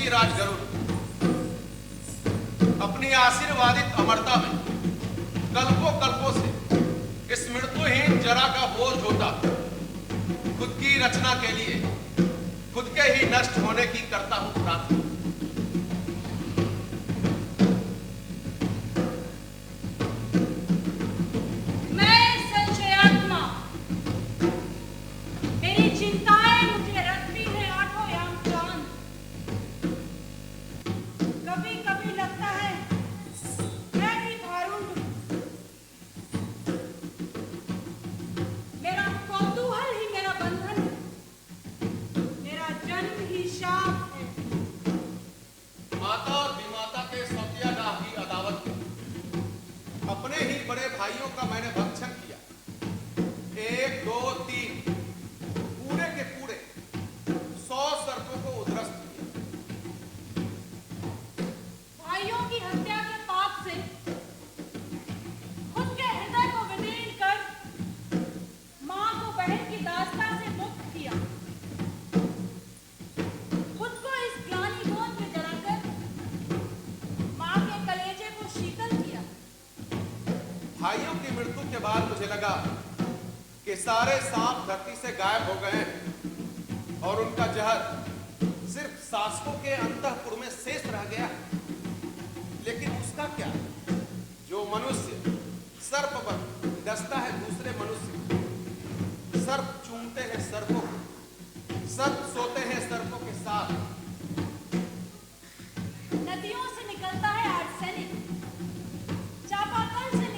पृथ्वीराज गरुड़ अपनी आशीर्वादित अमरता में कल्पों कल्पों से इस मृत्युहीन जरा का बोझ होता खुद की रचना के लिए खुद के ही नष्ट होने की करता हूं प्रार्थना। भाइयों का मैंने भक्षण किया, 1 2 3 पूरे के पूरे 100 सर्पों को उद्ध्वस्त किया। भाइयों की हत्या के पाप से खुद के हृदय को विलीन कर मां को बहन की दास्ता से मुक्त किया। खुद को इस ग्लानि गोद में जलाकर मां के कलेजे को शीतल किया। भाइयों की मृत्यु के बाद मुझे लगा कि सारे सांप धरती से गायब हो गए हैं और उनका जहर सिर्फ शासकों के अंतःपुर में शेष रह गया। लेकिन उसका क्या, जो मनुष्य सर्प पर डसता है दूसरे मनुष्य, सर्प चूमते हैं सर्पों को, सर्प सोते हैं सर्पों के साथ। नदियों से निकलता है आर्सेनिक, चापाकल से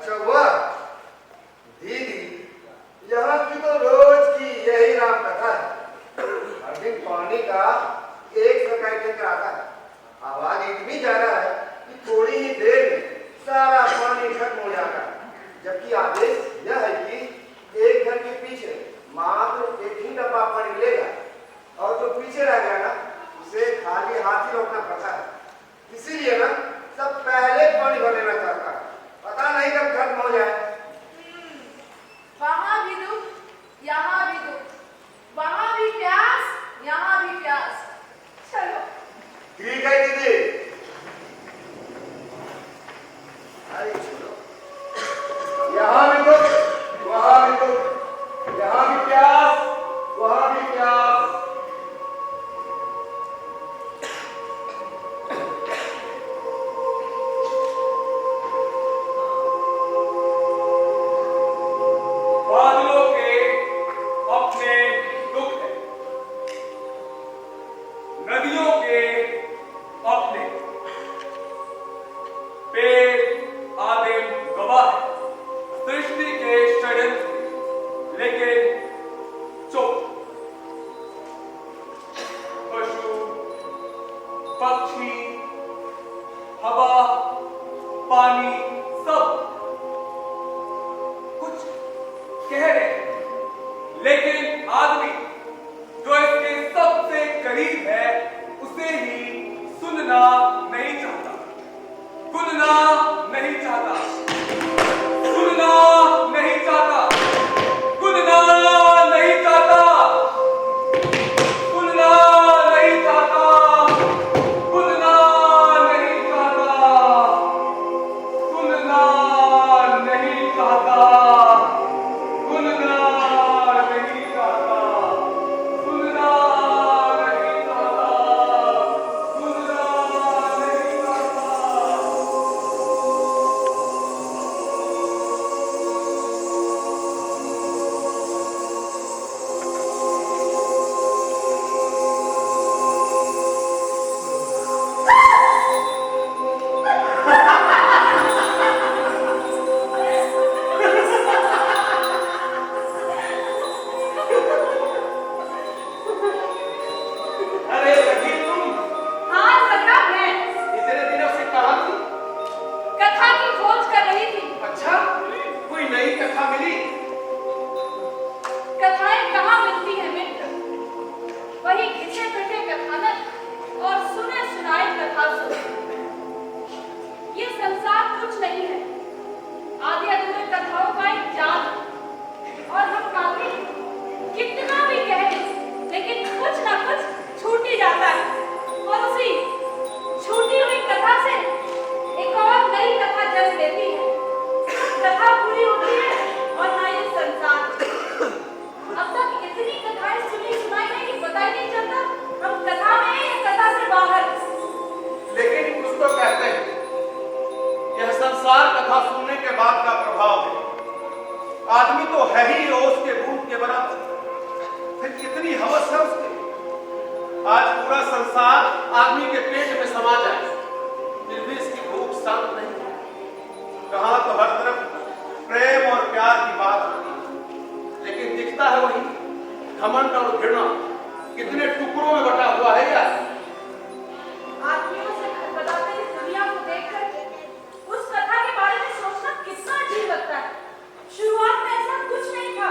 अच्छा हुआ दीदी, यहाँ की तो रोज की यही राम कथा है। हर दिन पानी का एक सकाई टैंकर आता है। आवाज इतनी ज्यादा है कि थोड़ी ही देर में सारा पानी खत्म हो जाता है। जबकि आदेश यह है कि एक घर के पीछे मात्र एक ही डब्बा पानी मिलेगा और जो पीछे रह गया ना उसे खाली हाथ ही रोकना पड़ता है। इसीलिए ना सब पहले पानी भर लेना चाहता है, पता नहीं कब खत्म हो जाए। वहां भी दुख, यहाँ भी दुख, वहां भी प्यास, यहाँ भी प्यास। चलो ठीक है दीदी। अरे छोड़ो, यहाँ भी दुख, वहाँ भी दुख, यहाँ भी प्यास, वहाँ भी प्यास। बादलों के अपने दुख है, नदियों के अपने, पेड़ आदिम गवाह है सृष्टि के षड्यंत्र, लेकिन चुप। पशु पक्षी हवा पानी सब कुछ कह रहे हैं, लेकिन आदमी जो इसके सबसे करीब है उसे ही सुनना नहीं चाहता, सुनना नहीं चाहता, सुनना नहीं चाहता, सुनना नहीं चाहता, सुनना नहीं चाहता, सुनना नहीं चाहता, सुनना नहीं चाहता, सुनना नहीं चाहता, सुनना नहीं चाहता, सुनना नहीं चाहता। अरे सखी तुम हाँ सखा मैं इतने दिनों से कहाँ थी? कथा की खोज कर रही थी। अच्छा, कोई नई कथा मिली? कथाएं कहाँ मिलती हैं मित्र? वही घिसे पिटे कथानक और सुने सुनाए कथा सुने। ये संसार कुछ नहीं है, आधे अधूरे कथाओं का एक जाल। और हम काफी कितना भी कहें, लेकिन कुछ ना कुछ छूट ही जाता है। और उसी छूटी हुई कथा से एक और नई कथा जन्म लेती है। कथा पूरी होती है और ना ये संसार। अब तक इतनी कथाएं सुनी सुनाई है कि पता ही नहीं चलता हम कथा में हैं या कथा से बाहर। लेकिन कुछ तो कहते हैं यह संसार कथा सुनने के बाद का प्रभाव है। आदमी तो है ही ओस के बूंद के बराबर, फिर कितनी हवस है उसके। आज पूरा संसार आदमी के पेट में समा जाए, फिर भी इसकी भूख शांत नहीं है। कहाँ तो हर तरफ प्रेम और प्यार की बात होती है, लेकिन दिखता है वही घमंड और घृणा कितने टुकड़ों में बटा हुआ है यार। आदमियों से खटपटाते इस दुनिया को देखकर उस कथा के बारे में सोचना कितना अजीब लगता है। शुरुआत में ऐसा कुछ नहीं था,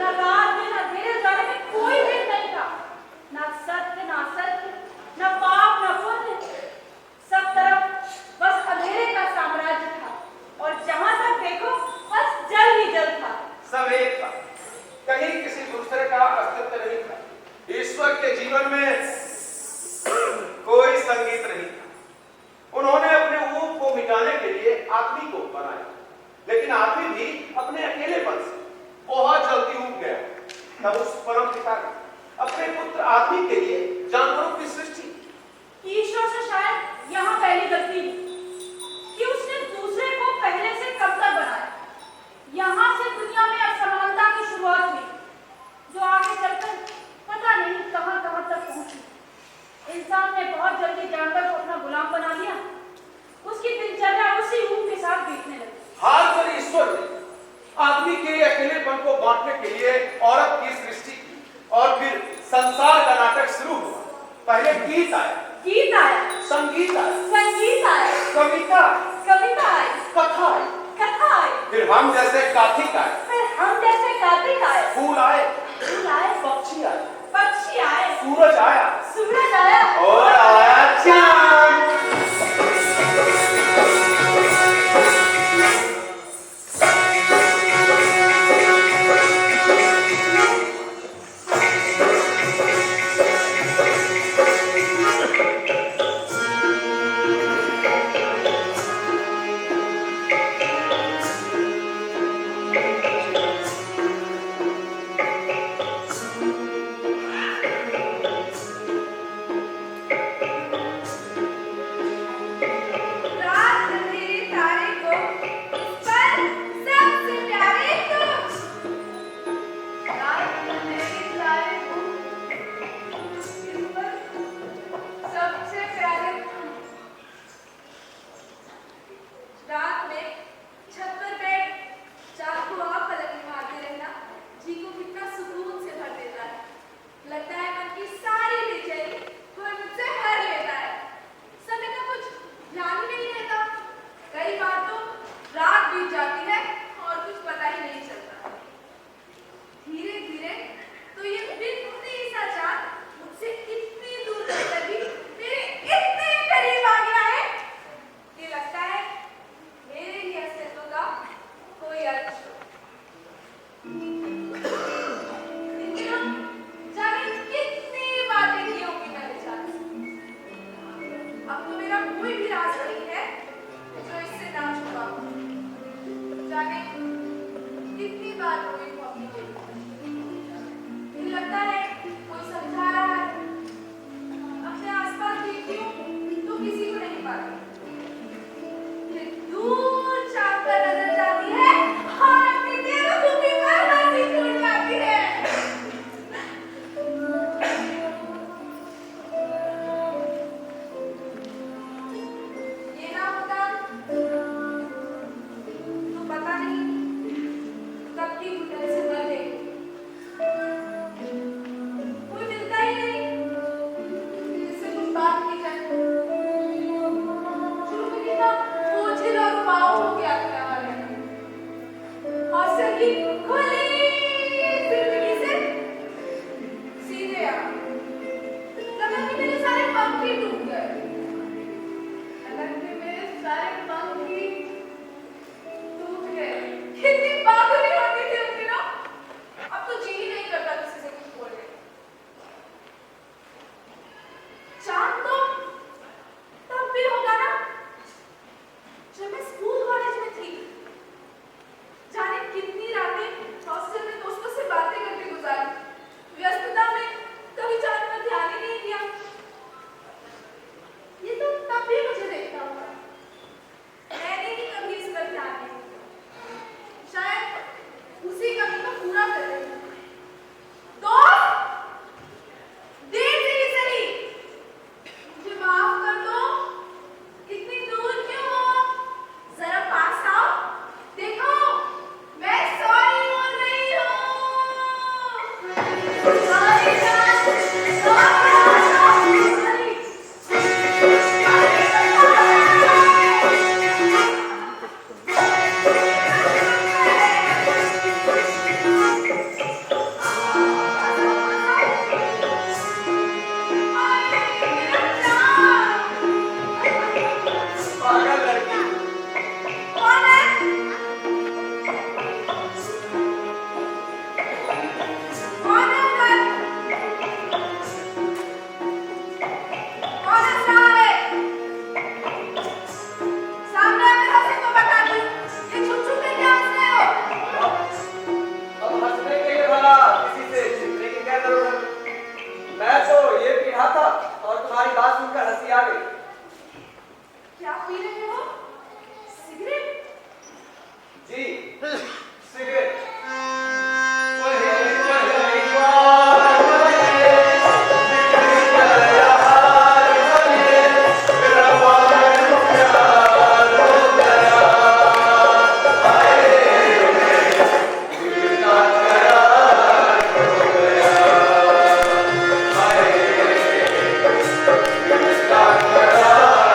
न रात में न अंधेरे जाने में कोई भेद नहीं था, न सत्य न असत्य, न पाप न पुण्य, संगीत आए, संगीत आए, कविता, कविता आए, कथा आए, कथा आए, फिर हम जैसे काथिक आए, फिर हम जैसे कार्तिक आए, फूल आए, फूल आए, पक्षी आए, पक्षी आए, सूरज आया सूरज आया, और आया चांद। रात अंधेरे तारे को इस पर सबसे प्यारे तुम, रात अंधेरे तारे को इस पर सबसे प्यारे तुम, रात में छत पर बैठ चाकू आप पलक मारते रहना जी को कितना सुकून से भर देता है। लगता है मन की सारी बेचैनी कोई मुझसे हर लेता है। समय का कुछ ध्यान ही नहीं रहता। कई बार तो रात बीत जाती है और कुछ पता ही नहीं चलता। धीरे धीरे तो ये बिल्कुल सा चाँद मुझसे इतनी दूर रहकर भी मेरे इतने करीब आ गया है कि लगता है मेरे ही अस्तित्व का कोई अर्थ हो। इन दिनों जाने कितनी बातें की होंगी मैंने चाँद से। अब तो मेरा कोई भी राज नहीं है जो इससे ना छुपाऊं। जाने कितनी बार कोई को अपनी मुझे लगता है कोई समझा रहा है। अपने आसपास देखती हूँ तो किसी को नहीं पाती। फिर दूर चाँद पर नजर जाती है और अपनी बेवकूफी पर हंसी छूट जाती है। ये ना होता तो पता नहीं कब की घुटन से मर गई। कोई मिलता ही नहीं जिससे कुछ बात की जाए। शुरू में कितना बोझिल और उबाऊ हो गया था हमारे हौसले की खुली जिंदगी से सीधे आ लगा कि मेरे सारे पंख ही टूट गए। लगा कि मेरे सारे पंख ही टूट गए। कितनी बातुनी होती थी उन दिनों। अब तो जी ही नहीं करता किसी से कुछ बोलने। चाँद तो तब भी होगा ना जब मैं स्कूल कॉलेज में थी। जाने कितनी रातें हॉस्टल में दोस्तों से बातें करके गुजारी। व्यस्तता में कभी चाँद पर ध्यान ही नहीं दिया। ये तो तब भी मुझे देखता हुआ। मैंने ही कभी इस पर ध्यान नहीं दिया। शायद उसी कमी को पूरा कर रही हूँ। दोस्त, देर से ही सही मुझे माफ कर दो। इतनी दूर क्यों हो? जरा पास आओ। देखो मैं सॉरी बोल रही हूँ। सॉरी जान, सॉरी। पागल लड़की, कौन है? कौन है उधर? कौन हंस रहा है? सामने आके हंसे तो बता दो। ये छुप छुप के क्या हंस रहे हो? अब हंसने के लिए भला किसी से छिपने की क्या जरूरत? मैं तो ये पी रहा था और तुम्हारी बात सुनकर हंसी आ गई। क्या पी रहे हो? सिगरेट? जी, सिगरेट। Start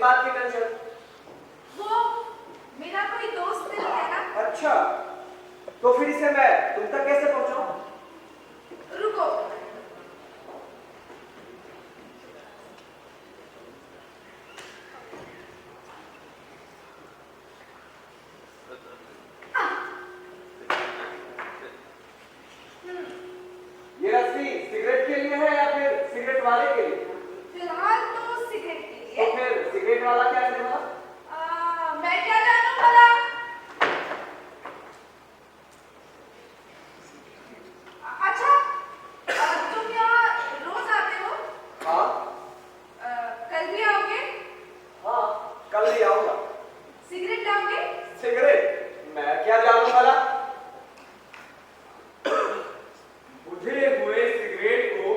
बात की टेंशन? वो मेरा कोई दोस्त नहीं है ना। अच्छा, तो फिर इसे मैं तुम तक कैसे पहुंचाऊं? रुको। ये रस्सी सिगरेट के लिए है या फिर सिगरेट वाले के लिए? फिलहाल तो सिगरेट के तो लिए। फिर सिगरेट वाला क्या करेगा? मैं क्या जानूं भला। अच्छा, तुम यहाँ रोज आते हो? हाँ कल भी आओगे? हाँ, कल ही आऊंगा। सिगरेट लाओगे? सिगरेट मैं क्या जानूं भला। बुझे हुए सिगरेट को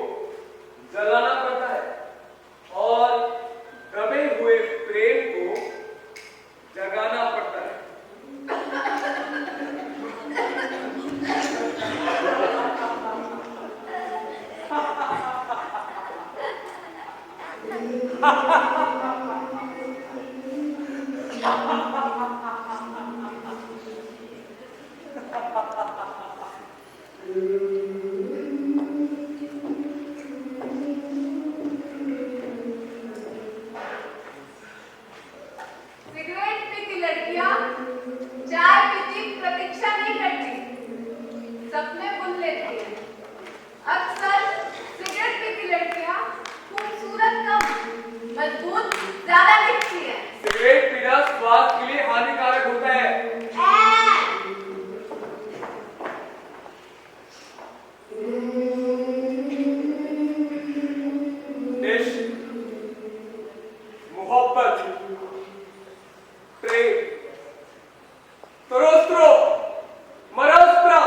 जलाना पड़ता है और दबे हुए प्रेम को जगाना पड़ता है। सिगरेट पीती लड़कियां चाय पीती प्रतीक्षा नहीं करती, सपने बुन लेती हैं। अक्सर सिगरेट पीती लड़कियां खूबसूरत कम मजबूत ज्यादा दिखती हैं। सिगरेट पीना स्वास्थ्य के लिए हानिकारक होता है। इश्क, मोहब्बत, प्रेम, तरोस्त्रो, मरोस्त्रा,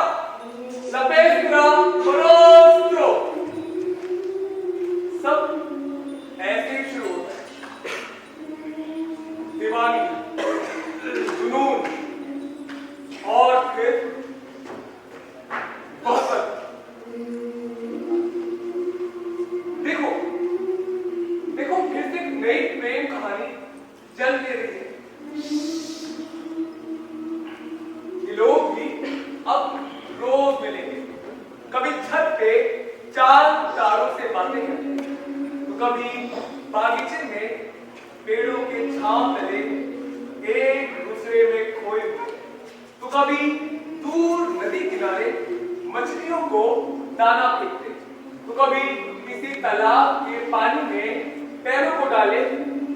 लपेस्त्रा, मरोस्त्रो, सब ऐसे ही शुरू होता है। दीवानी, जुनून और फिर मोहब्बत। देखो देखो फिर से एक नई प्रेम कहानी जन्म ले रही है। ये लोग भी अब रोज मिलेंगे, कभी छत पे चांद तारों से बातें करते, तो कभी बागीचे में पेड़ों के छांव तले एक दूसरे में खोए हुए, तो कभी दूर नदी किनारे मछलियों को दाना फेंकते, तो कभी किसी तालाब के पानी में पैरों को डाले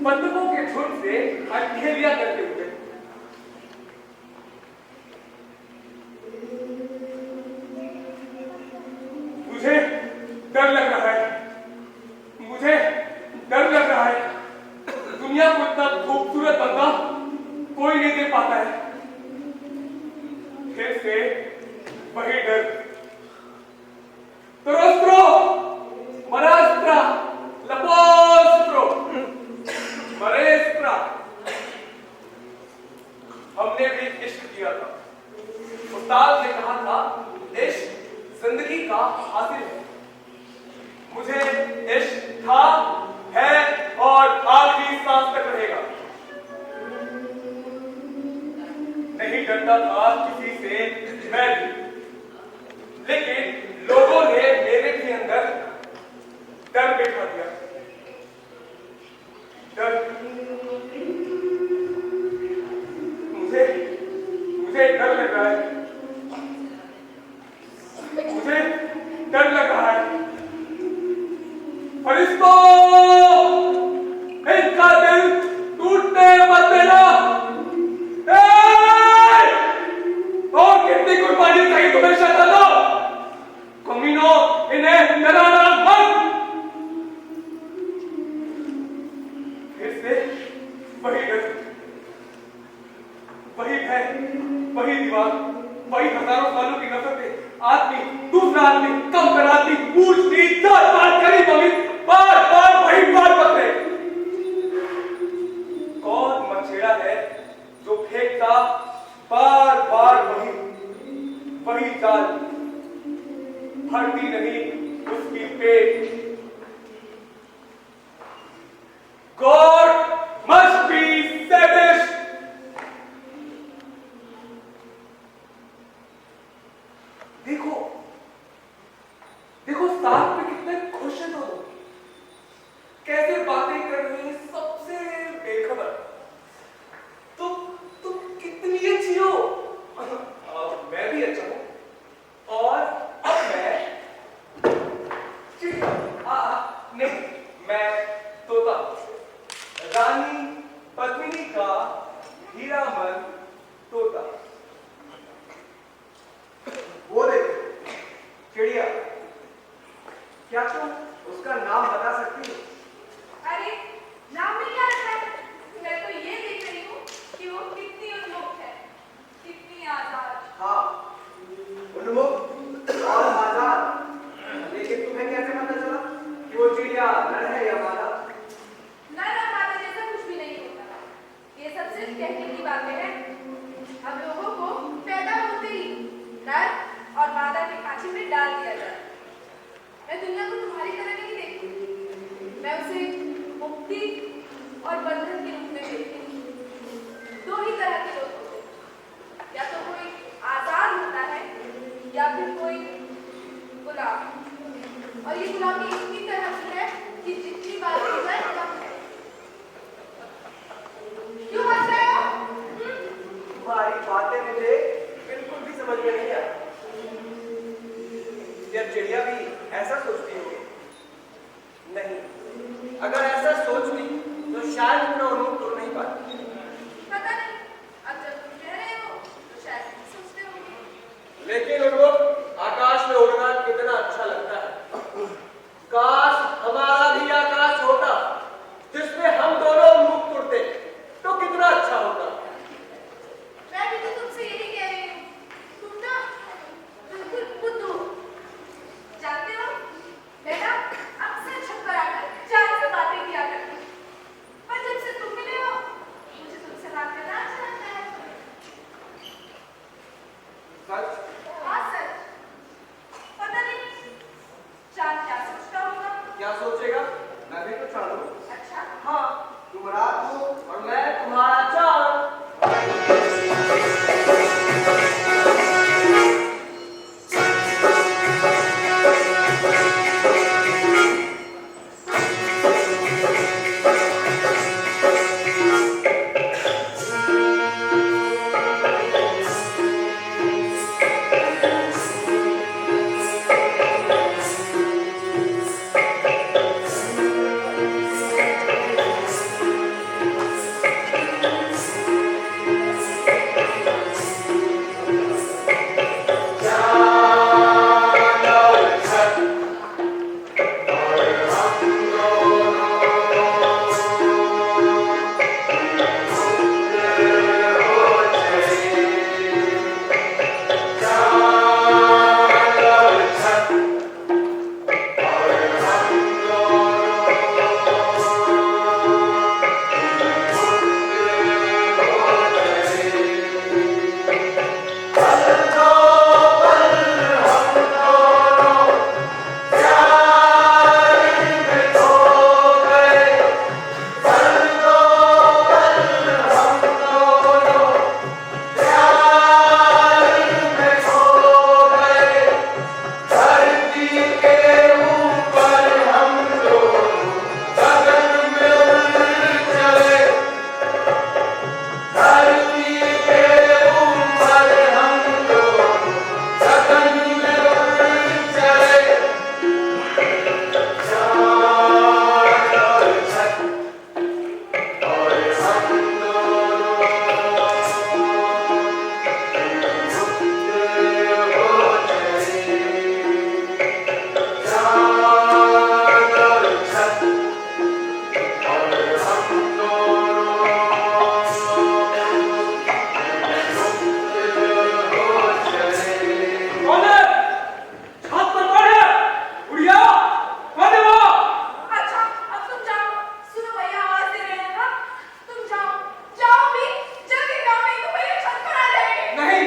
बंदूकों के झुंड से अठखेलियां करते हुए। मुझे डर लग रहा है, मुझे डर लग रहा है। दुनिया को इतना खूबसूरत बंदा कोई नहीं दे पाता है। फिर से वही डर। तरोस्त्रो, मरास्त्रा, लपोस्त्रो, मरेस्त्रा। हमने भी इश्क किया था। उस्ताद ने कहा था, इश्क जिंदगी का हासिल है। मुझे इश्क था, है और आखिरी सांस तक रहेगा। नहीं डरता था किसी से मैं भी, लेकिन लोगों ने मेरे भी अंदर डर बैठा दिया। डर। मुझे डर लग रहा है, मुझे डर लग रहा है। फरिश्तों, इनका दिल टूटने मत देना। और कितनी कुर्बानी चाहिए तुम्हें शैतानों? कमीनों, इन्हें डराना मत। फिर से वही डर, वही भय, वही दीवार, वही हजारों सालों की नफरतें। आदमी दूसरा आदमी, कम कर आदमी, ऊंच नीच, जात पात, गरीब अमीर, बार बार वही बात पकड़े। कौन मछेड़ा है जो फेंकता बार बार वही जाल, भरती नहीं उसकी पेट। गॉड मस्ट शायद अपना उन्मुख तोड़ नहीं पाती। पता नहीं, अब जब तुम कह रहे हो तो शायद तुम सोचते होगे। लेकिन उन्मुख आकाश में उड़ना कितना अच्छा लगता है। काश हमारा भी आकाश होता जिसमें हम दोनों उन्मुख उड़ते तो कितना अच्छा होता। मैं भी तो तुमसे यही कह रही हूँ, तुम ना बिल्कुल बुद्धू हो। जानते हो, मैं ना अक्सर छत पर आकर चांद से बातें किया करती हूँ, पर जब से तुम मिले हो मुझे तुमसे बात करना अच्छा लगता है। सच? हाँ सच। पता नहीं चांद क्या सोचता होगा। क्या सोचेगा? मैं भी तो चांद हूँ। अच्छा, हाँ, तुम रात हो और मैं तुम्हारा चांद। अच्छा, अब तुम जाओ। सुनो भैया आवाज दे रहे हैं ना, तुम जाओ, जाओ भी, जल्दी जाओ, नहीं तो भैया छत पर आ जाएंगे। नहीं,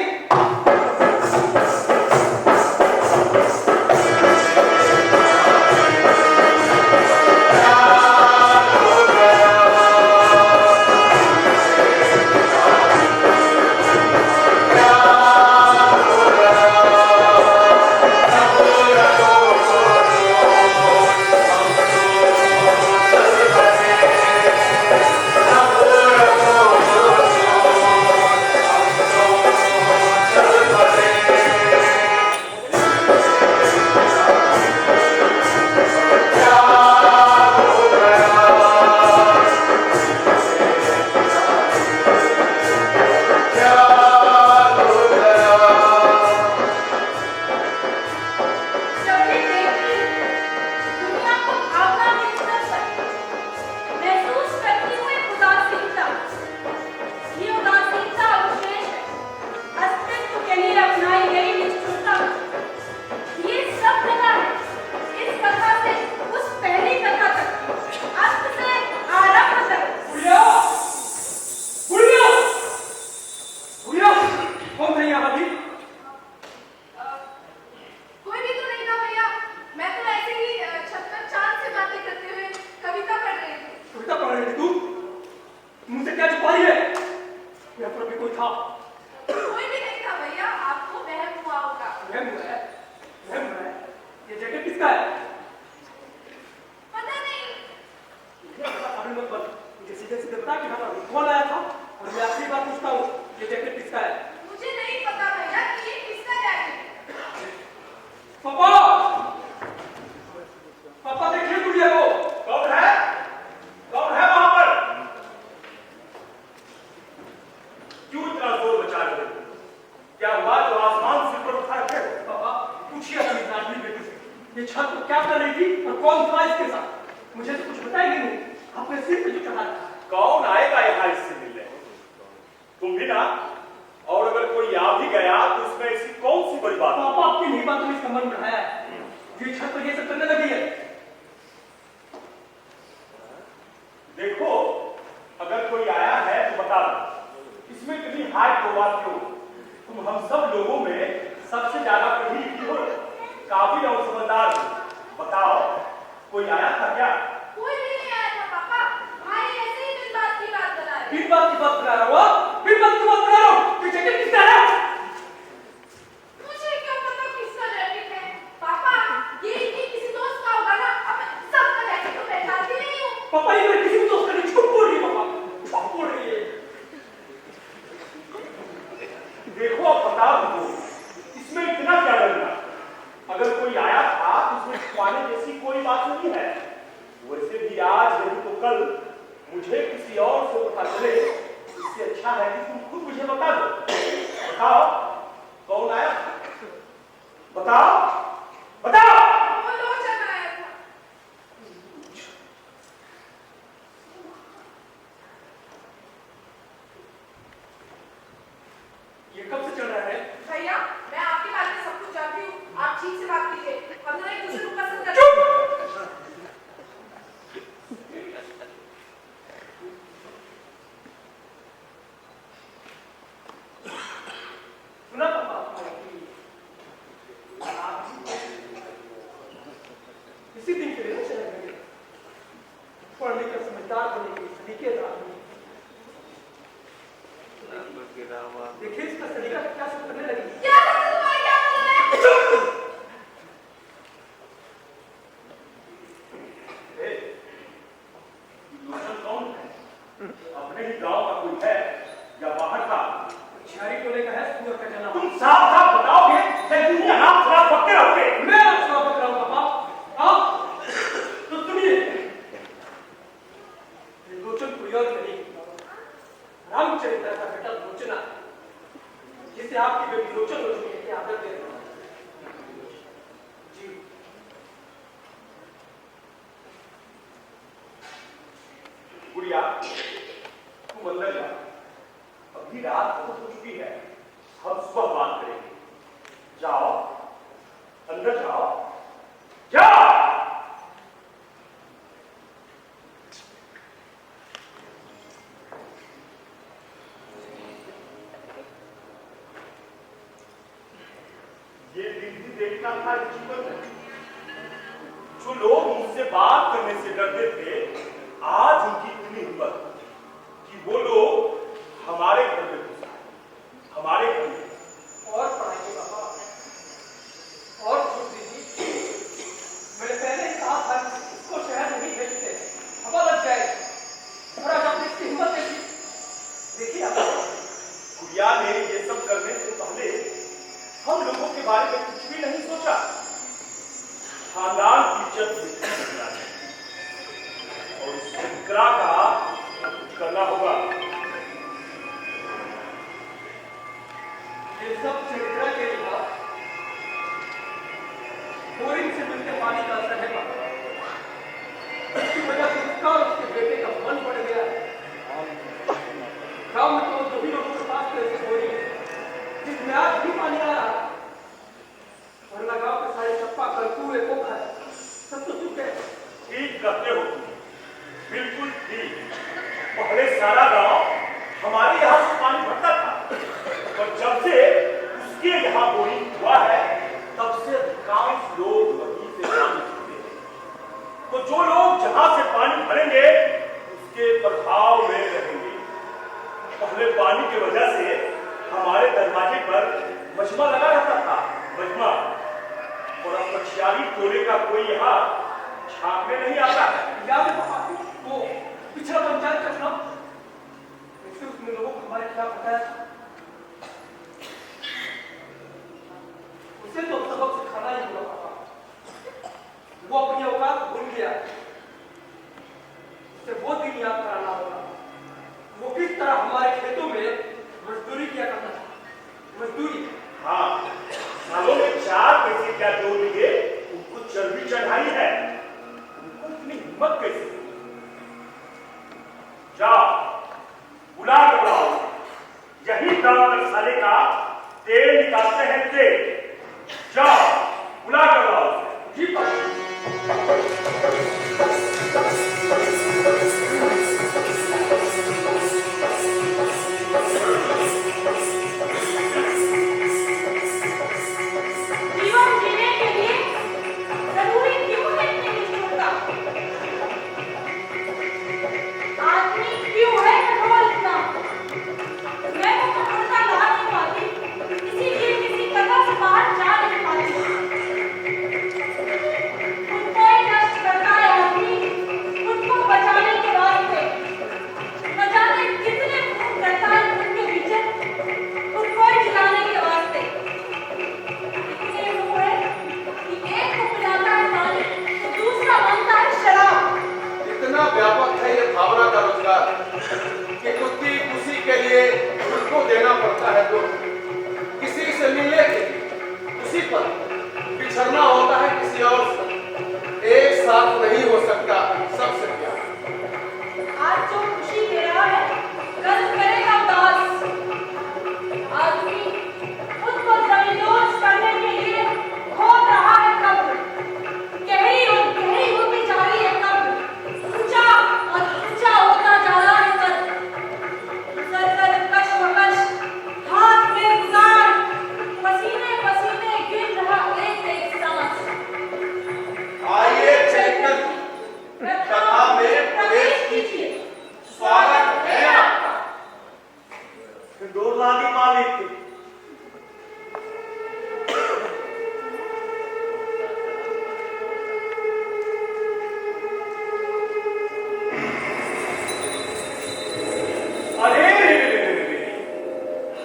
जब भी देखती हूँ, दुनिया को भावना के स्तर पर महसूस करती हुई उदासीनता, ये उदासीनता अवशेष है, अस्तित्व के लिए अपनाई गई निष्ठुरता, ये सब कथा है। इस कथा से उस पहली कथा तक, अंत से आरंभ तक। गुड़िया! गुड़िया! गुड़िया! कौन था यहाँ अभी? कोई भी तो नहीं था भैया, मैं तो ऐसे ही छत पर चांद से बातें करते हुए कविता पढ़ रही थी। कविता पढ़ रही थी तू? मुझसे क्या छुपा रही है? यहाँ पर भी कोई था। कोई भी नहीं था भैया, आपको वहम हुआ होगा। वहम हुआ है? वहम हुआ है? ये जैकेट किसका है? पता नहीं। अभी मत बोल, मुझे सीधे सीधे बता कि हाँ कौन आया था, और मैं आखिरी बात पूछता हूँ, ये जैकेट किसका है? मुझे नहीं पता भैया कि ये किसका जैकेट है। पापा! पापा देखिए गुड़िया को। कौन है? कौन है वहां पर? नवासियों, तुम हम सब लोगों में सबसे ज्यादा पढ़ी लिखी हो, काबिल और समझदार हो। बताओ, कोई आया था क्या? कोई भी नहीं आया था पापा। भाई ऐसे ही बिन बात की बात बना रहे। बिन बात की बात बना रहा हूँ, बिन बात की बात बना रहा हूँ। ये जैकेट किसका है? मुझे क्या पता किसका जैकेट है पापा। ये इनके किसी दोस्त का होगा ना। अब मैं सबका जैकेट तो पहचानती नहीं हूँ। पापा ये मेरे किसी दोस्त का नहीं, झूठ बोल रही है पापा, झूठ बोल रही है। देखो अब बता दो, इसमें इतना क्या डरना? अगर कोई आया था तो उसमें छुपाने जैसी कोई बात नहीं है। वैसे भी आज नहीं तो कल मुझे किसी और से पता चले, इससे अच्छा है कि तुम खुद मुझे बता दो। बताओ, कौन आया? बताओ, बताओ। वो लोचन आया था। ये कब से चल रहा है? भैया मैं आपके बारे में सब कुछ जानती हूँ। आप ठीक से बात कीजिए। हम दोनों एक दूसरे को पसंद करते हैं। सुना पापा, इसी दिन के लिए चले गए पढ़ने का समझदार होने की सलीके आदमी। देखिए इसका सलीका क्या सब करने लगी। क्या करते तुम्हारे क्या मतलब है? लोचन कौन है? अपने ही गांव का कोई है या बाहर का? शहरी टोले का है, सुअर का जना। तुम साफ साफ बताओगे या दुनिया नाम खराब करते रहोगे? मैं आप सुना पक रहा हूँ पापा। आप तो सुनिए, लोचन कोई और नहीं, रामचरित्र का बेटा लोचना, जिसे आपकी बेटी लोचन लोचन की आदत दे रहा जी। गुड़िया, तुम अंदर जा। अभी रात तो हो चुकी है, हम सुबह बात करेंगे। जाओ, अंदर जाओ, जाओ। ये दिन भी देखना था जीवन में। जो लोग मुझसे बात करने से डरते थे, आज उनकी इतनी हिम्मत कि वो लोग हमारे घर में घुस आए, हमारे घर में। और पढ़ाइए पापा, और छूट दीजिए। मैंने पहले ही कहा था इसको शहर नहीं भेजते, हवा लग जाएगी। और आज आपने इसकी हिम्मत देखी। देखिए आप, गुड़िया ने ये सब करने से पहले हम लोगों के बारे में कुछ भी नहीं सोचा। खानदान की इज्जत मिट्टी में मिला है और इस फिक्रा का कुछ करना होगा। ये सब चरित्रा के लिए था। बोरिंग से मिलते पानी का असर है पापा। इसकी वजह से उसका और उसके बेटे का मन बढ़ गया है। गांव में तो सभी लोगों के पास तो ऐसी बोरिंग है जिसमें आज भी पानी आ रहा है। वरना गांव के सारे चप्पा कलकुए पोखर सब तो सूख गए। ठीक करते हो तुम, बिल्कुल ठीक। पहले सारा गांव हमारे यहाँ से पानी भरता था, और जब से उसके यहाँ बोरिंग हुआ है, तब से अधिकांश लोग वहीं से पानी पीते हैं। तो जो लोग जहाँ से पानी भरेंगे उसके प्रभाव में रहेंगे। पहले पानी की वजह से हमारे दरवाजे पर मजमा लगा रहता था, मजमा। और अब मछियारी टोले का कोई यहाँ छापने नहीं आता है। याद है पापा वो पिछला पंचायत का चुनाव, इससे उसमें लोगों को हमारे खिलाफ बताया था। उसे तो सबक सिखाना ही होगा पापा। वो अपनी औकात भूल गया। उसे वो दिन याद कराना होगा, वो किस तरह हमारे खेतों में मजदूरी किया करता था। मजदूरी, हाँ, सालों में 4 पैसे क्या जोड़ लिए, उनको चर्बी चढ़ाई है। उनको इतनी हिम्मत कैसे? जाओ, बुला कर लाओ। यही दांत साले का तेल निकालते हैं तेल। जाओ, बुला कर लाओ। जी पापा। डोर ला दी मालिक।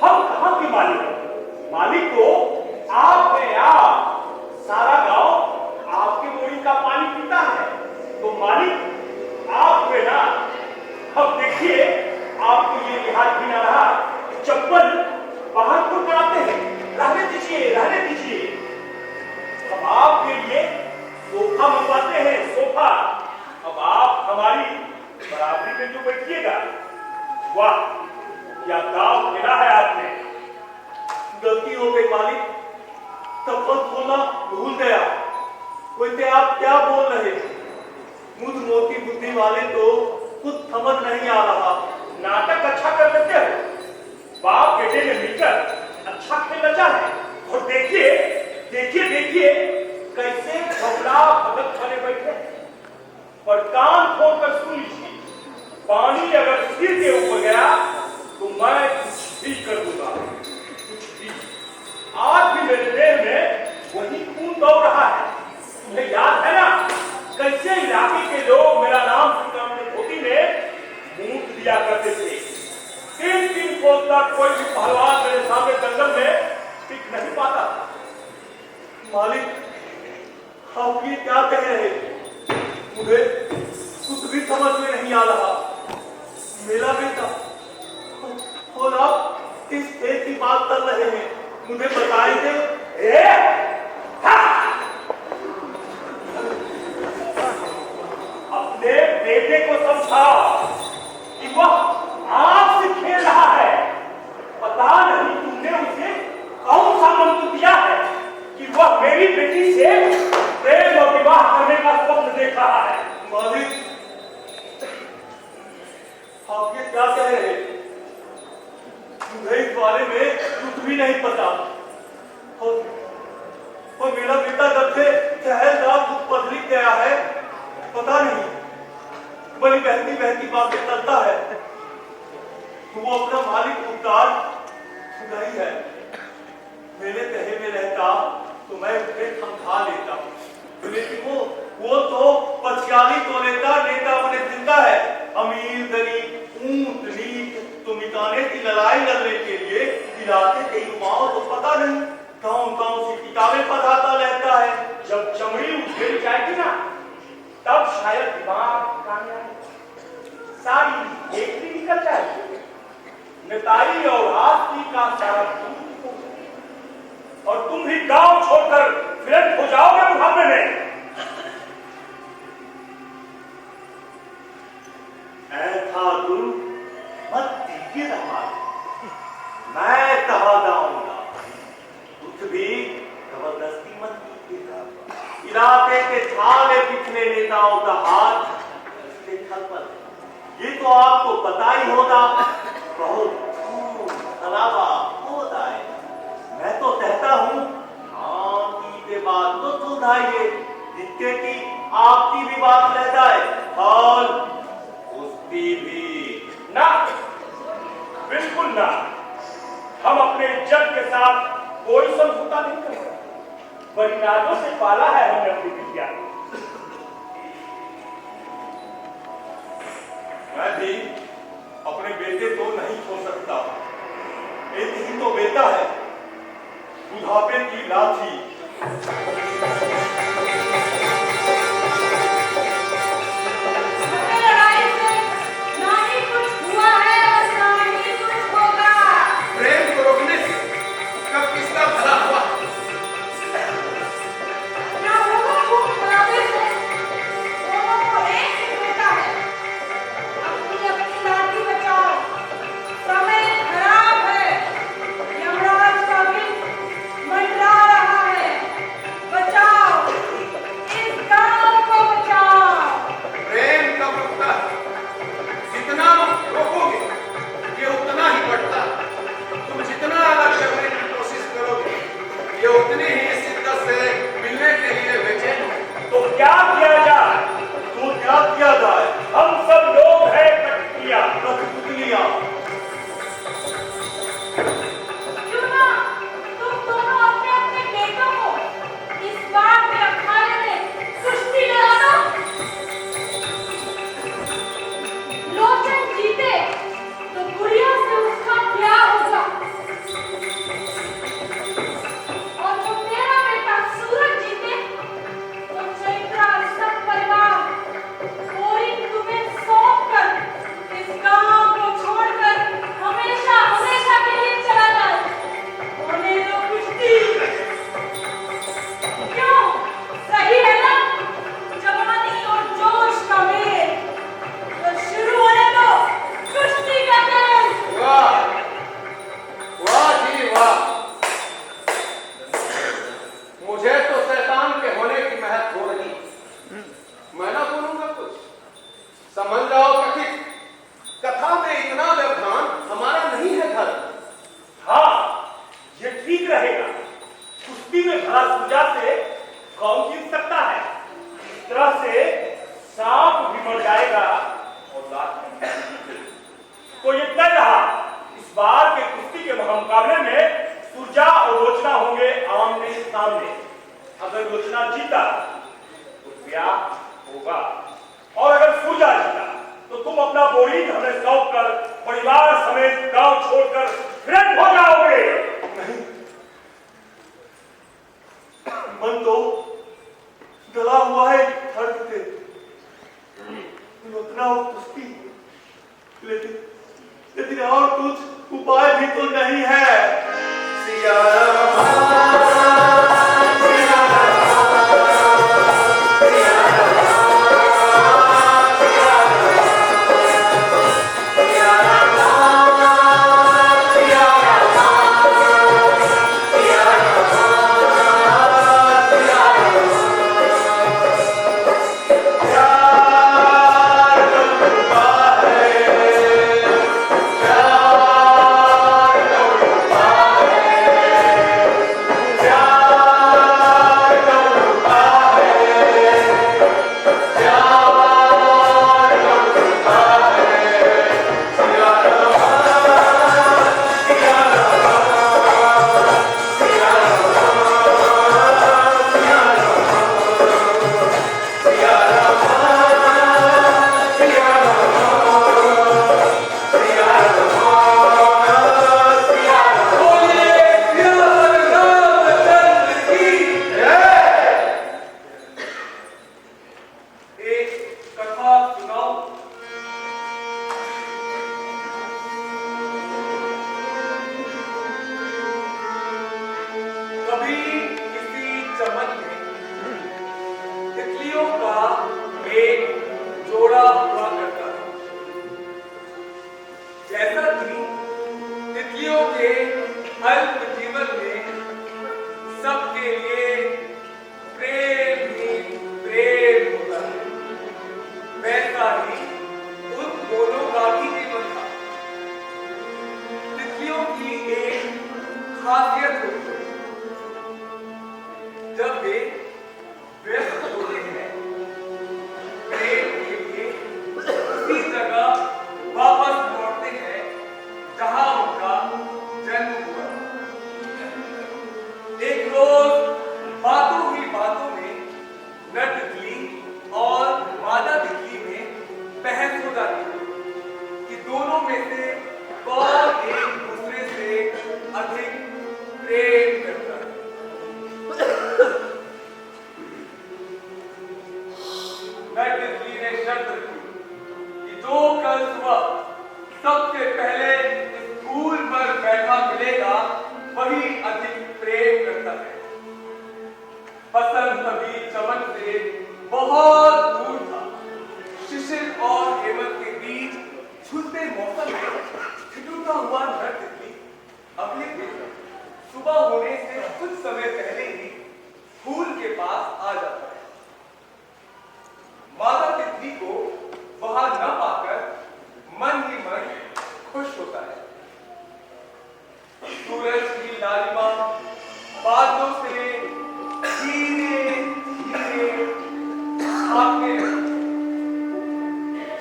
हम कहाँ के मालिक हैं? मालिक तो आप हैं। आप सारा गांव आपके बोरी का पानी पीता है, तो मालिक आप हैं ना। अब देखिए आपको ये लिहाज भी ना रहा, चप्पल बाहर क्यों कराते हैं? रहने दीजिए, रहने दीजिए। अब आपके लिए सोफा मंगवाते हैं, सोफा। अब आप हमारी बराबरी में जो बैठिएगा। वाह, क्या दाव खेला है आपने। गलती हो गई मालिक, चप्पल खोलना भूल गया। वैसे आप क्या बोल रहे? मुझ मोटी बुद्धि वाले तो कुछ समझ नहीं आ रहा। नाटक अच्छा कर लेते हो। बाप बेटे ने मिलकर अच्छा खेल रचा है। और देखिए देखिए देखिए कैसे घबरा भगत खड़े बैठे। और कान खोल कर सुन लीजिए, पानी अगर सिर के ऊपर गया तो मैं कुछ भी कर दूंगा, कुछ भी। आज भी मेरे देह में वही खून दौड़ रहा है। तुम्हें याद है ना कैसे इलाके के लोग मेरा नाम सुनकर धोती में मूत दिया करते थे। 3-3 कोस तक कोई भी पहलवान मेरे सामने जंगल में टिक नहीं पाता। मालिक आप ये क्या कह रहे? मुझे कुछ भी समझ में नहीं आ रहा। मेरा बेटा और आप इस खेत की बात कर रहे हैं, मुझे बताएंगे? अपने बेटे को समझा कि वह आपसे खेल रहा है। पता नहीं तुमने उसे कौन सा मंत्र दिया है कि वह मेरी बेटी से प्रेम और विवाह करने का स्वप्न देख रहा है। मालिक आप ये क्या कह रहे हैं? मुझे इस बारे में कुछ भी नहीं पता। और मेरा बेटा जब से शहर कुछ बदली गया है, पता नहीं बड़ी बहती बहती बातें करता है। वो अपना मालिक उतार नहीं है। मेरे कहे में रहता तो मैं उसे समझा लेता, लेकिन वो तो पछयाली तो लेता बने जिंदा है। अमीर गरीब ऊंट नीच तो मिटाने की लड़ाई लड़ने के लिए इलाके के युवाओं को पता नहीं कौन कौन सी किताबें पढ़ाता रहता है। जब चमड़ी उठेरी जाएगी ना, तब शायद दिमाग सारी एक निकल जाएगी। नेताई और आस्ती का सारा और तुम भी गांव छोड़कर फिरत हो जाओगे बुढ़ापे में। ऐसा तुम मत दीजिए रहा, मैं कहा जाऊंगा। कुछ भी जबरदस्ती मत कीजिएगा। इलाके के छाले पिछले नेताओं का हाथ छल पर, ये तो आपको पता ही होगा। बहुत अलावा होता है। मैं तो कहता हूँ शांति से बात तो सुधाइए, जिससे कि आपकी भी बात रह जाए और उसकी भी ना। बिल्कुल ना। हम अपने इज्जत के साथ कोई समझौता नहीं करते। बलिदानों से पाला है हमने अपनी विद्या। मैं भी अपने बेटे को नहीं छोड़ सकता। एक ही तो बेटा है, बुढ़ापे की लाठी। प्रेम को रोकने से कब किसका भला हुआ? हम सब लोग हैं कठपुतलियां। इतना व्यवधान हमारा नहीं है धर्म। हाँ, ये ठीक रहेगा। कुश्ती में भरा सूजा से कौन जीत सकता है? इस तरह से सांप भी मर जाएगा और लात भी। तो ये तय रहा, इस बार के कुश्ती के मुकाबले में सूजा और लोचना होंगे आमने सामने। अगर लोचना जीता तो ब्याह होगा, और अगर सूजा जीता तो तुम अपना बोरी हमें सौंप कर परिवार समेत गांव छोड़कर फिरत हो जाओगे। नहीं, मन तो गला हुआ है दर्द से, लोचना और कुश्ती, लेकिन और कुछ उपाय भी तो नहीं है। सिया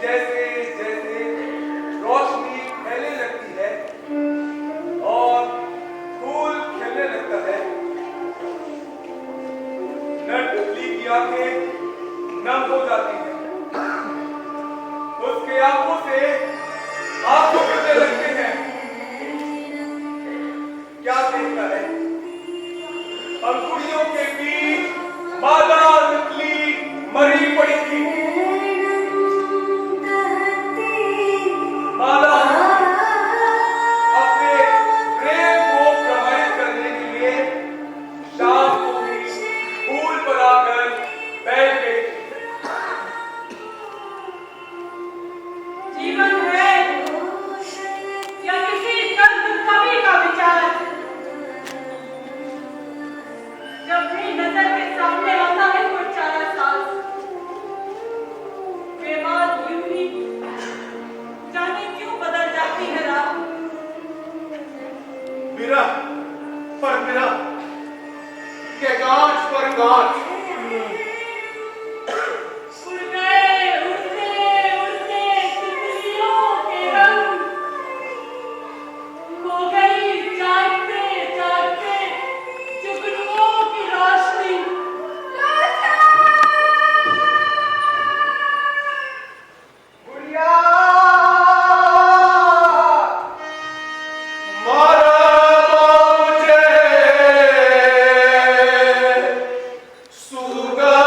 जैसे जैसे रोशनी विरह पर विरह के गांठ पर गांठ उड़ गए उड़ते उड़ते तितलियों के रंग, खो गई जागते जागते जुगनुओं की रोशनी। गुड़िया सुगा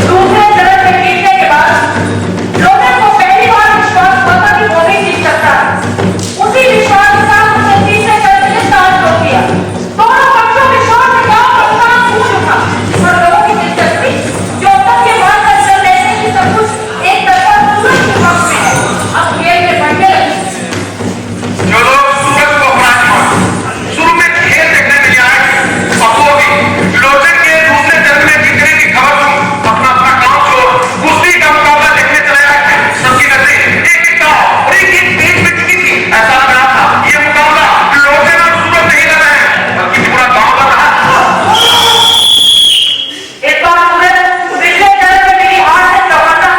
दूसरे चरण में जीतने के बाद लोगों को पहली बार विश्वास हुआ था कि वो भी जीत सकता है। उसी विश्वास के साथ उसने तीसरे चरण में स्टार्ट कर दिया। दोनों पक्षों के शोर में गांव का उत्साह गूंज उठा और लोगों की दिलचस्पी जो अब तक के बाद कर चल रहे थे कि सब कुछ एक तरफा सूरज के पक्ष में है, अब खेल में बढ़ने लगी। जो लोग सूरज को अपना शुरू में खेल देखने के लिए आए, अब वो भी लोचन के दूसरे चरण में जीतने की खबर सुन अपना अपना काम छोड़ कुश्ती का मुकाबला देखने चले आए थे। सबकी नजरें एक ही गांव और एक ही टीम में टिकी थी। ऐसा लग रहा था ये मुकाबला लोचन और सूरज नहीं लड़ रहे हैं बल्कि पूरा गांव लड़ रहा है। इस बार सूरज पिछले चरण में मेरी हार से चौंका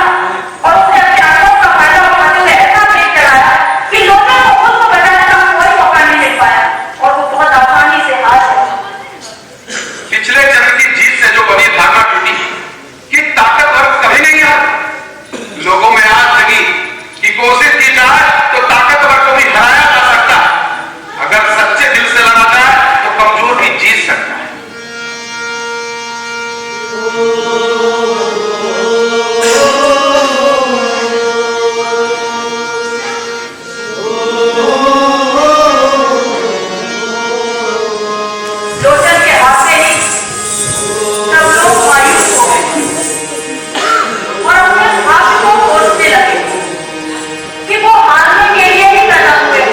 और उसने अपने आंखों का फायदा उठाते हुए ऐसा खेल चलाया कि लोगों को खुद को बचाने का कोई मौका नहीं मिल पाया और वो बहुत आसानी से हार गया। पिछले चरण की जीत से जो बड़ी धारणा टूटी कि ताकतवर कभी नहीं हार, लोगों में आस लगी कि कोशिश की जाए तो ताकतवर को भी हराया जा सकता है। अगर सच्चे दिल से लड़ा जाए तो कमजोर भी जीत सकता है। लोचन के हाथ से ही सब लोग मायूस हो गए और अपने भाग्य को कोसने लगे कि वो हारने के लिए ही पैदा हुए,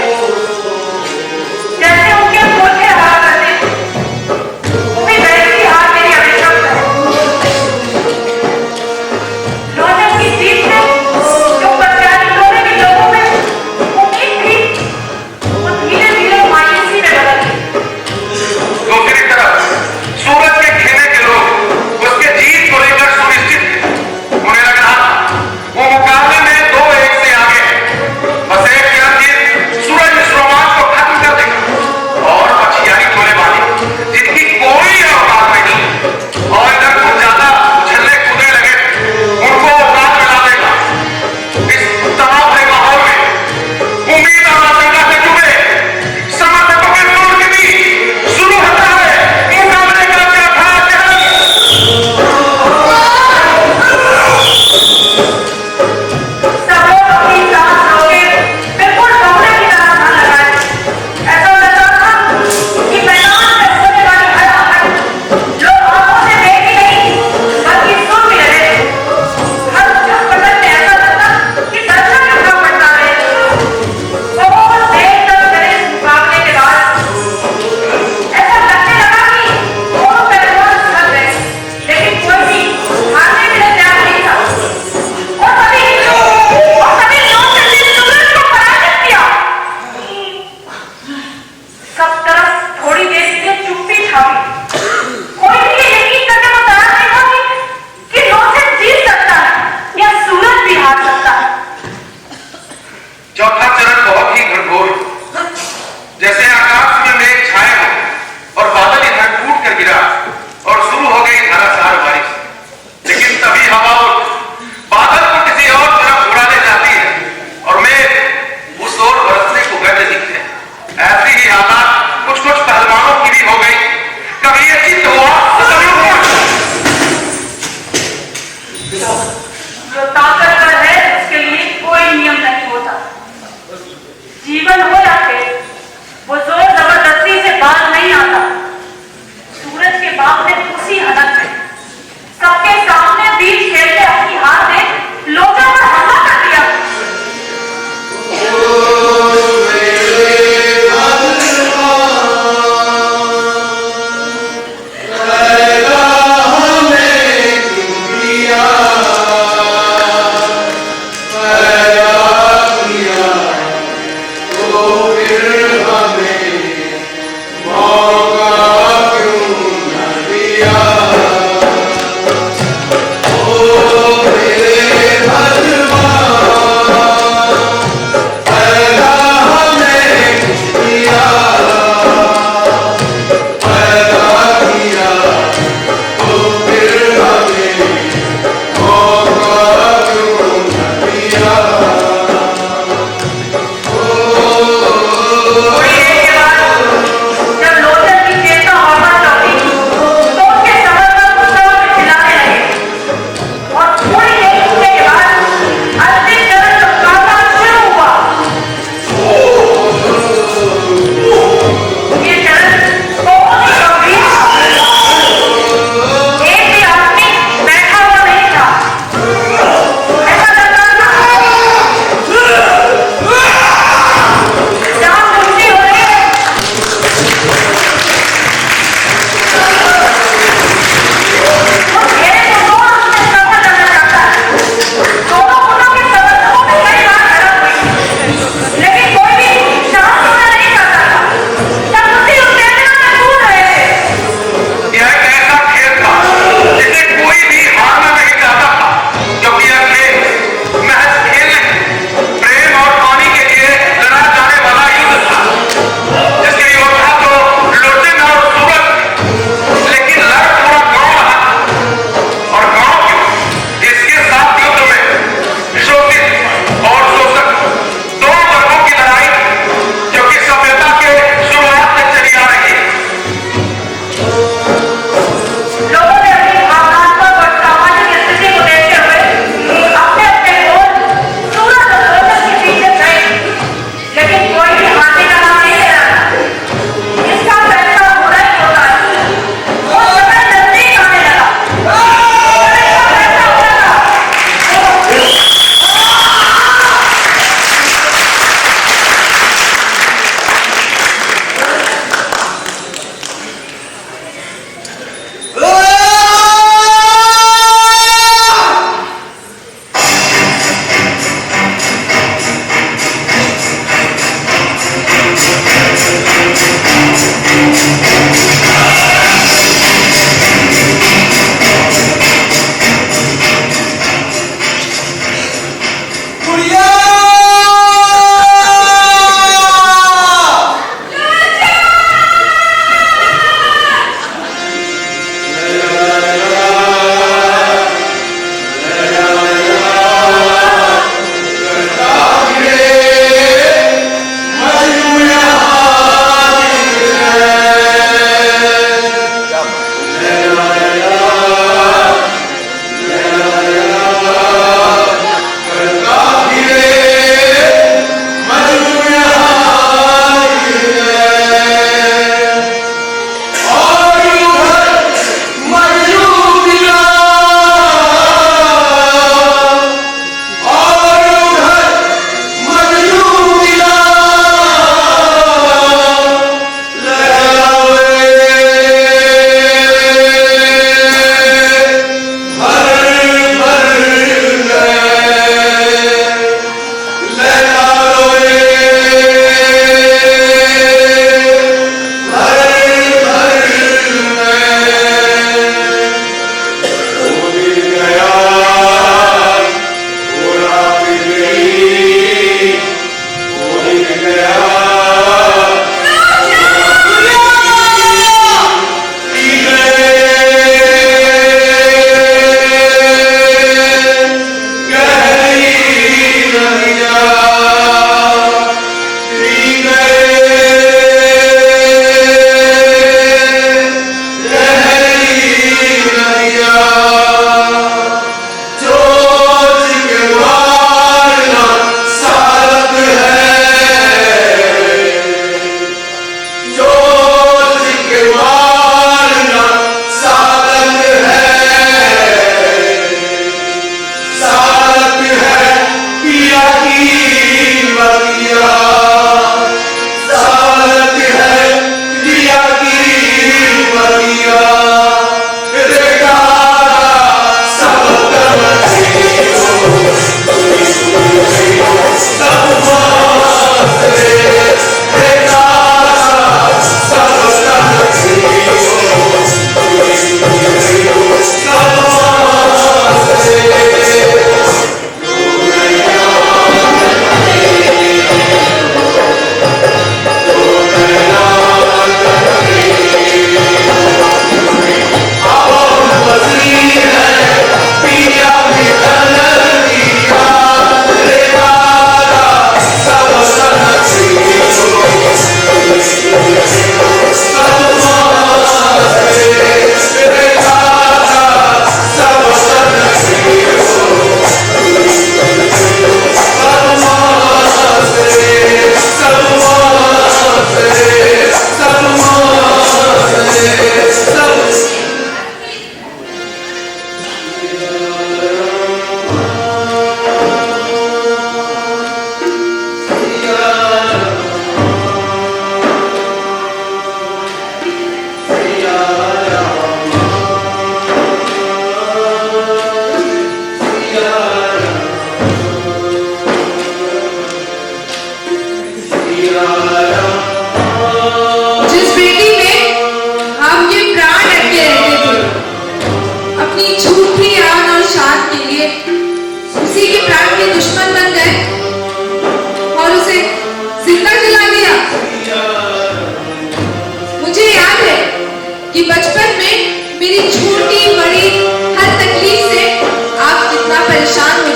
जैसे उनके मूर्खे हारा करते थे, वो भी वैसी ही हार मेरी अभिशप्त है। लोचन की जीत से जो प्रत्याशियों में भी लोगों में उम्मीद थी, वो धीरे धीरे मायूसी में बदल गई। दूसरी तरफ सूरज के खेने के लोग उसके जीत को लेकर सुनिश्चित थे। उन्हें लग रहा था वो मुकाबले में 2-1 से आगे है। बस एक चरण जीत सूरज इस रोमांच को खत्म कर देगा और पछियारी गोलेबाजी जिनकी कोई औकात नहीं और इधर कुछ ज्यादा उछलने कूदने लगे उनको औकात में ला देगा। इस तनाव भरे माहौल में उम्मीद और आशंका से जुड़े समर्थकों के जोर के बीच शुरू होता है मुकाबले का चौथा चरण। सब लोग अपनी सांस रोके बिल्कुल डोले की तरह ध्यान लगाए। ऐसा लग रहा था कि मैदान में होने वाली हर आहट लोग आंखों से देख ही नहीं बल्कि सुन भी रहे थे। हर चौपट में ऐसा लगता कि दर्शक उठा पड़ता रहे। बहुत देर तक चले इस मुकाबले के बाद ऐसा लगने लगा कि दोनों पहलवान थक गए, लेकिन कोई भी हारने के लिए तैयार नहीं था। और तभी लोचन ने सूरज को पराजित किया। सब तरफ थोड़ी देर के लिए चुप्पी छा गई। कोई भी ये यकीन करने को तैयार नहीं था कि लोचन जीत सकता है या सूरज भी हार सकता है। चौथा चरण बहुत ही घनघोर, जैसे आकाश में मेघ छाए हो और बादल इधर टूट कर गिरा और शुरू हो गई धारासार बारिश। लेकिन तभी हवा उठ बादल को किसी और तरफ उड़ा ले जाती है और मेघ उस ओर बरसने को गए दिखते हैं। ऐसी ही हालात कुछ पहलवानों की भी हो गई। कभी ये चित्त हुआ तो कभी वो। जो ताकतवर है उसके लिए कोई नियम नहीं होता। जीवन हो या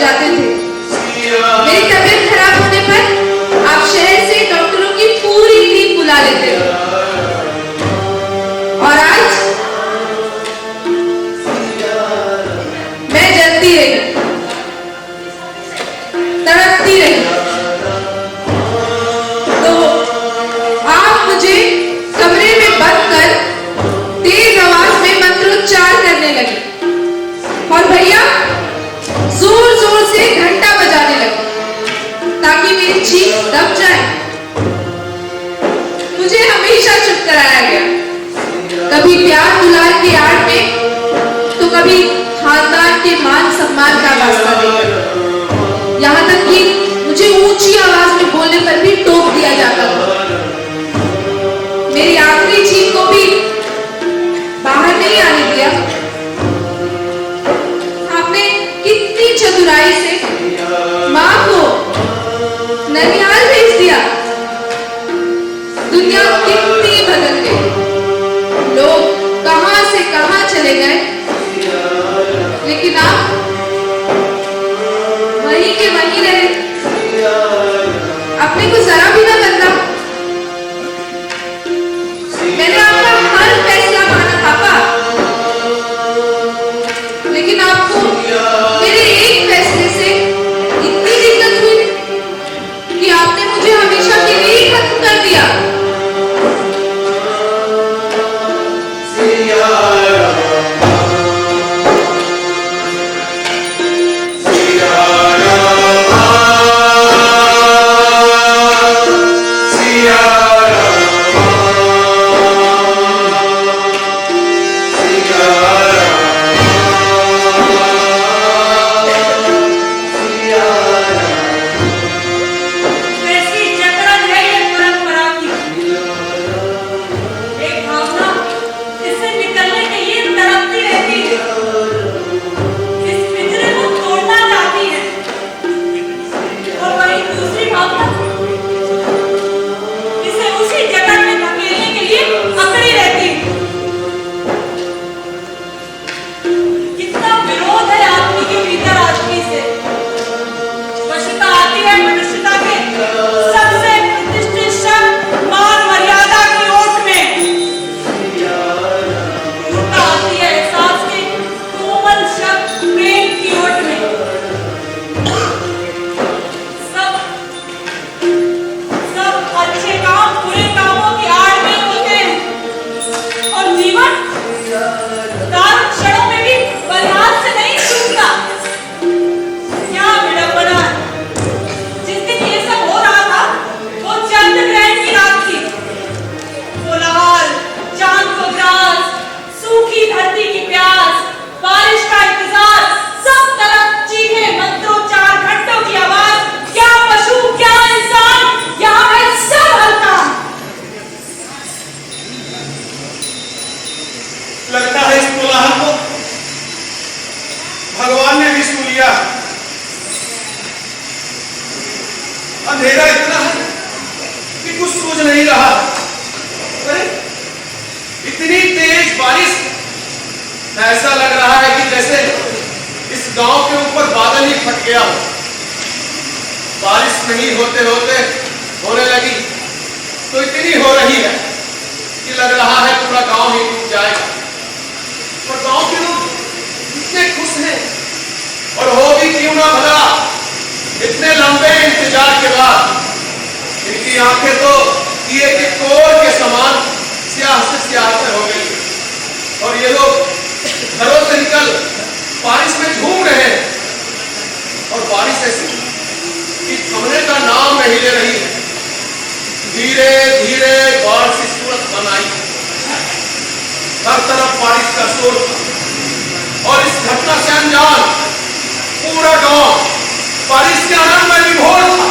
जाते थे। मेरी तबीयत खराब होने पर आप शहर से डॉक्टरों की पूरी टीम बुला लेते थे। और आज मैं जलती रही, तड़पती रही, तो आप मुझे कमरे में बंद कर तेज आवाज में मंत्रोच्चार करने लगे और भैया जोर जोर से घंटा बजाने लगे ताकि मेरी चीख दब जाए। मुझे हमेशा चुप कराया गया, कभी प्यार दुलार की आड़ में तो कभी खानदान के मान सम्मान का वास्ता देकर, यहाँ तक कि मुझे ऊंची आवाज में बोलने पर भी टोक दिया जाता था। मेरी आखिरी चीख को भी बाहर नहीं आने दिया। आपने कितनी चतुराई से मां को ननिहाल भेज दिया। दुनिया कितनी बदल गई, लोग कहां से कहां चले गए, लेकिन आप वहीं के वहीं रहे, अपने को जरा भी ना बदला। मैंने आपका हर फैसला माना पापा, लेकिन आपको मेरे एक फैसले से इतनी दिक्कत हुई कि आपने मुझे हमेशा के लिए खत्म कर दिया। अंधेरा इतना है कि कुछ सूझ नहीं रहा। अरे इतनी तेज बारिश, ऐसा लग रहा है कि जैसे इस गांव के ऊपर बादल ही फट गया हो। बारिश नहीं होते होते होने लगी तो इतनी हो रही है कि लग रहा है पूरा गांव ही डूब जाएगा। और गांव के लोग इतने खुश हैं, और हो भी क्यों ना भला, इतने लंबे इंतजार के बाद इनकी आंखें तो दिए के कोर के समान स्याह से स्याह हो गई। और ये लोग घरों से निकल बारिश में झूम रहे हैं, और बारिश ऐसी कि थमने का नाम नहीं ले रही है। धीरे धीरे बाढ़ सी सूरत बनाई, हर तरफ बारिश का शोर था। और इस घटना से अनजान पूरा गांव बारिश के आनंद में विभोर था।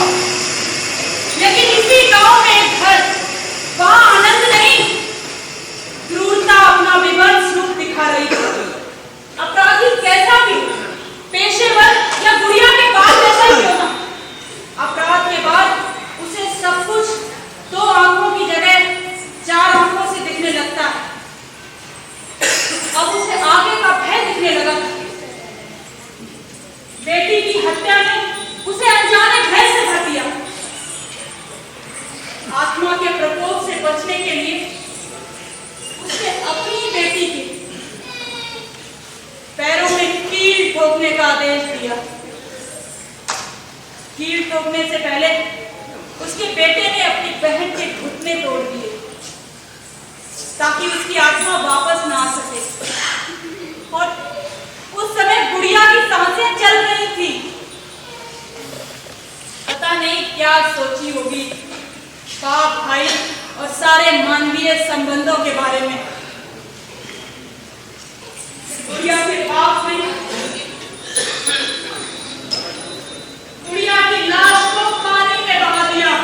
लेकिन इसी गांव में एक घर, वहां आनंद नहीं, क्रूरता अपना विभत्स रूप दिखा रही थी। अपराधी कैसा भी, पेशेवर या गुड़िया के बाद जैसा ही होना, अपराध के बाद उसे सब कुछ दो आंखों की जगह चार आंखों से दिखने लगता है। अब उसे आगे का भय दिखने लगा। बेटी की हत्या जिसकी आत्मा वापस ना आ सके। और उस समय गुड़िया की सांसें चल रही थी। पता नहीं क्या सोची होगी बाप भाई और सारे मानवीय संबंधों के बारे में। गुड़िया के बाप ने गुड़िया की लाश को पानी में बहा दिया।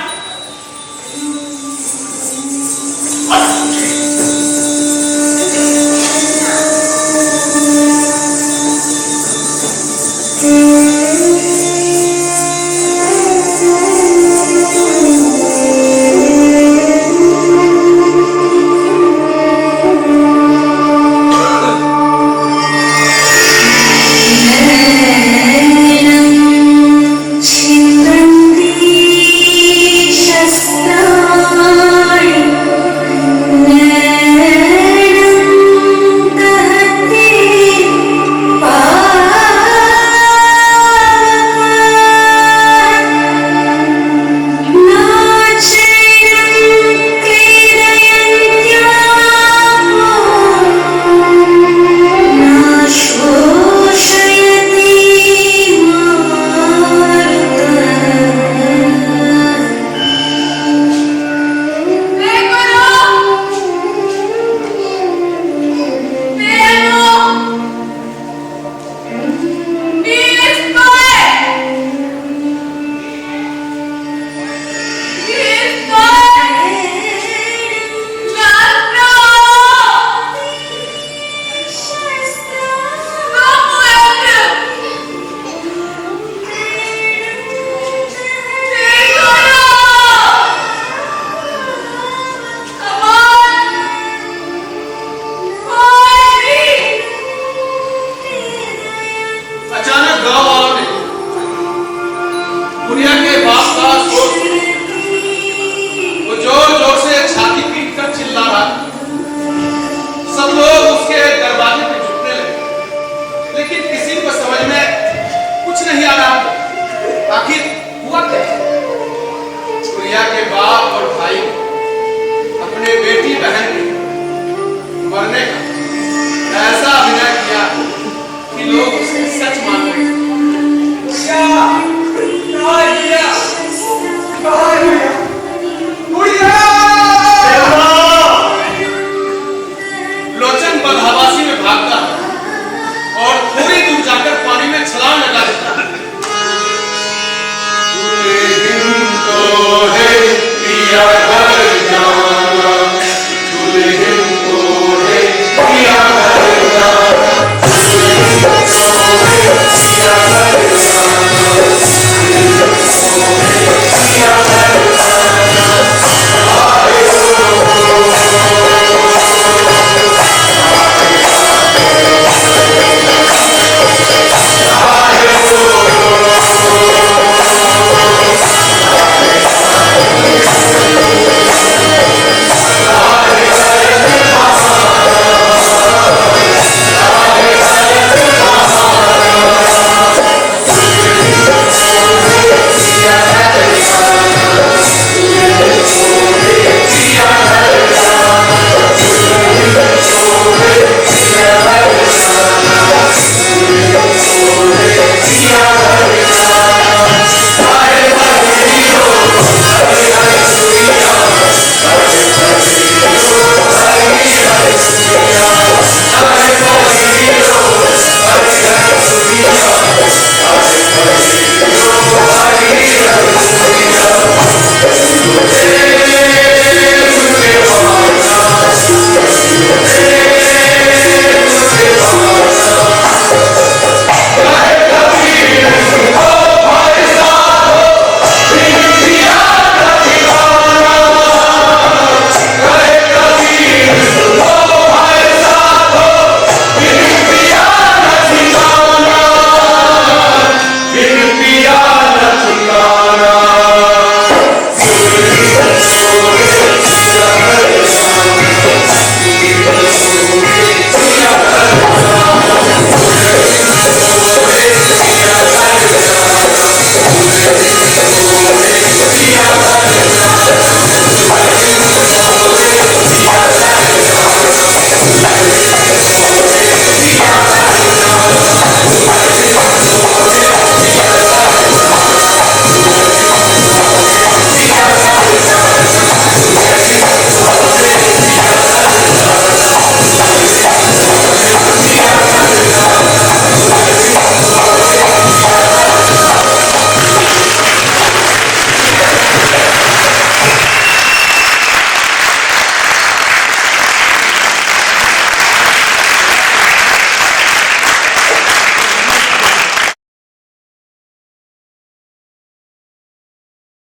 लोग उसे सच मान रहे हैं।